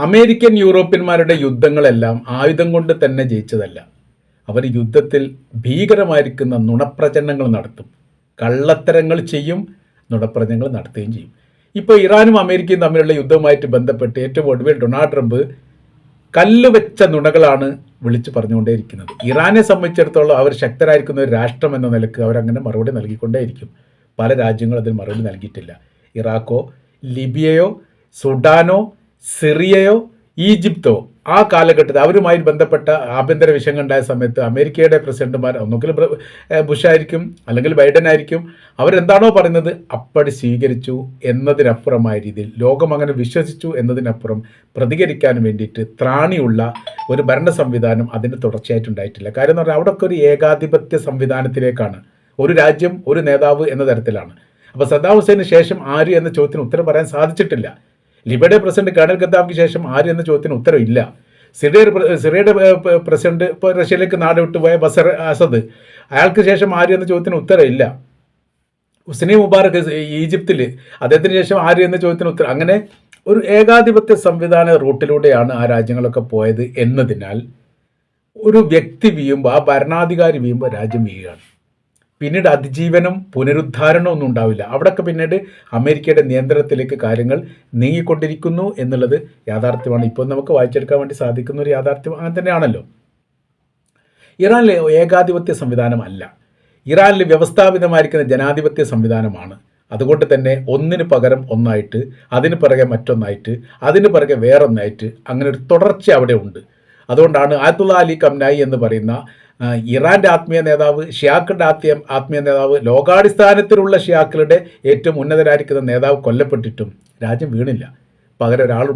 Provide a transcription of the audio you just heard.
American യൂറോപ്യന്മാരുടെ യുദ്ധങ്ങളെല്ലാം ആയുധം കൊണ്ട് തന്നെ ജയിച്ചതല്ല. അവർ യുദ്ധത്തിൽ ഭീകരമായിരിക്കുന്ന നുണപ്രചരണങ്ങൾ നടത്തും, കള്ളത്തരങ്ങൾ ചെയ്യും, നുണപ്രചരണങ്ങൾ നടത്തുകയും ചെയ്യും. ഇപ്പോൾ ഇറാനും അമേരിക്കയും തമ്മിലുള്ള യുദ്ധവുമായിട്ട് ബന്ധപ്പെട്ട് ഏറ്റവും ഒടുവിൽ ഡൊണാൾഡ് ട്രംപ് കല്ല് വെച്ച നുണകളാണ് വിളിച്ചു പറഞ്ഞുകൊണ്ടേയിരിക്കുന്നത്. ഇറാനെ സംബന്ധിച്ചിടത്തോളം അവർ ശക്തരായിരിക്കുന്ന ഒരു രാഷ്ട്രം എന്ന നിലക്ക് അവരങ്ങനെ മറുപടി നൽകിക്കൊണ്ടേയിരിക്കും. പല രാജ്യങ്ങളും അതിന് മറുപടി നൽകിയിട്ടില്ല. ഇറാഖോ ലിബിയയോ സുഡാനോ സിറിയയോ ഈജിപ്തോ ആ കാലഘട്ടത്തിൽ അവരുമായി ബന്ധപ്പെട്ട ആഭ്യന്തര വിഷയങ്ങൾ ഉണ്ടായ സമയത്ത് അമേരിക്കയുടെ പ്രസിഡന്റുമാർ ഒന്നുകിൽ ബുഷ് ആയിരിക്കും അല്ലെങ്കിൽ ബൈഡൻ ആയിരിക്കും, അവരെന്താണോ പറയുന്നത് അപ്പടി സ്വീകരിച്ചു എന്നതിനപ്പുറമായ രീതിയിൽ ലോകം അങ്ങനെ വിശ്വസിച്ചു എന്നതിനപ്പുറം പ്രതികരിക്കാൻ വേണ്ടിയിട്ട് ത്രാണിയുള്ള ഒരു ഭരണ സംവിധാനം അതിന് തുടർച്ചയായിട്ടുണ്ടായിട്ടില്ല. കാര്യം എന്ന് പറഞ്ഞാൽ അവിടെയൊക്കെ ഒരു ഏകാധിപത്യ സംവിധാനത്തിലേക്കാണ്, ഒരു രാജ്യം ഒരു നേതാവ് എന്ന തരത്തിലാണ്. അപ്പോൾ സദ്ദാം ഹുസൈന് ശേഷം ആര് എന്ന ചോദ്യത്തിന് ഉത്തരം പറയാൻ സാധിച്ചിട്ടില്ല. ലിബിയയുടെ പ്രസിഡന്റ് കേണൽ ഗദ്ദാഫിക്ക് ശേഷം ആര് എന്ന ചോദ്യത്തിന് ഉത്തരവില്ല. സിറിയയുടെ പ്രസിഡന്റ് ഇപ്പോൾ റഷ്യയിലേക്ക് നാട് വിട്ടുപോയ ബസർ അസദ്, അയാൾക്ക് ശേഷം ആര് എന്ന ചോദ്യത്തിന് ഉത്തരവില്ല. ഹുസ്നി മുബാറക്ക് ഈജിപ്തിൽ, അദ്ദേഹത്തിന് ശേഷം ആര് എന്ന ചോദ്യത്തിന് ഉത്തരം. അങ്ങനെ ഒരു ഏകാധിപത്യ സംവിധാന റൂട്ടിലൂടെയാണ് ആ രാജ്യങ്ങളൊക്കെ പോയത് എന്നതിനാൽ ഒരു വ്യക്തി വീഴുമ്പോൾ, ആ ഭരണാധികാരി വീഴുമ്പോൾ രാജ്യം വീഴുകയാണ്. പിന്നീട് അതിജീവനം പുനരുദ്ധാരണം ഒന്നും ഉണ്ടാവില്ല. അവിടെയൊക്കെ പിന്നീട് അമേരിക്കയുടെ നിയന്ത്രണത്തിലേക്ക് കാര്യങ്ങൾ നീങ്ങിക്കൊണ്ടിരിക്കുന്നു എന്നുള്ളത് യാഥാർത്ഥ്യമാണ്. ഇപ്പോൾ നമുക്ക് വായിച്ചെടുക്കാൻ വേണ്ടി സാധിക്കുന്ന ഒരു യാഥാർത്ഥ്യം അങ്ങനെ തന്നെയാണല്ലോ. ഇറാനിലെ ഏകാധിപത്യ സംവിധാനമല്ല, ഇറാനിൽ വ്യവസ്ഥാപിതമായിരിക്കുന്ന ജനാധിപത്യ സംവിധാനമാണ്. അതുകൊണ്ട് തന്നെ ഒന്നിന് പകരം ഒന്നായിട്ട്, അതിന് പിറകെ മറ്റൊന്നായിട്ട്, അതിന് പിറകെ വേറൊന്നായിട്ട്, അങ്ങനെ ഒരു തുടർച്ച അവിടെ ഉണ്ട്. അതുകൊണ്ടാണ് ആയത്തുള്ള അലി ഖംനായി എന്ന് പറയുന്ന ഇറാൻ്റെ ആത്മീയ നേതാവ്, ഷിയാക്കളുടെ ആത്മീയ നേതാവ്, ലോകാടിസ്ഥാനത്തിലുള്ള ഷിയാക്കളുടെ ഏറ്റവും ഉന്നതരായിരിക്കുന്ന നേതാവ് കൊല്ലപ്പെട്ടിട്ടും രാജ്യം വീണില്ല. പകരം ഒരാളുണ്ട്.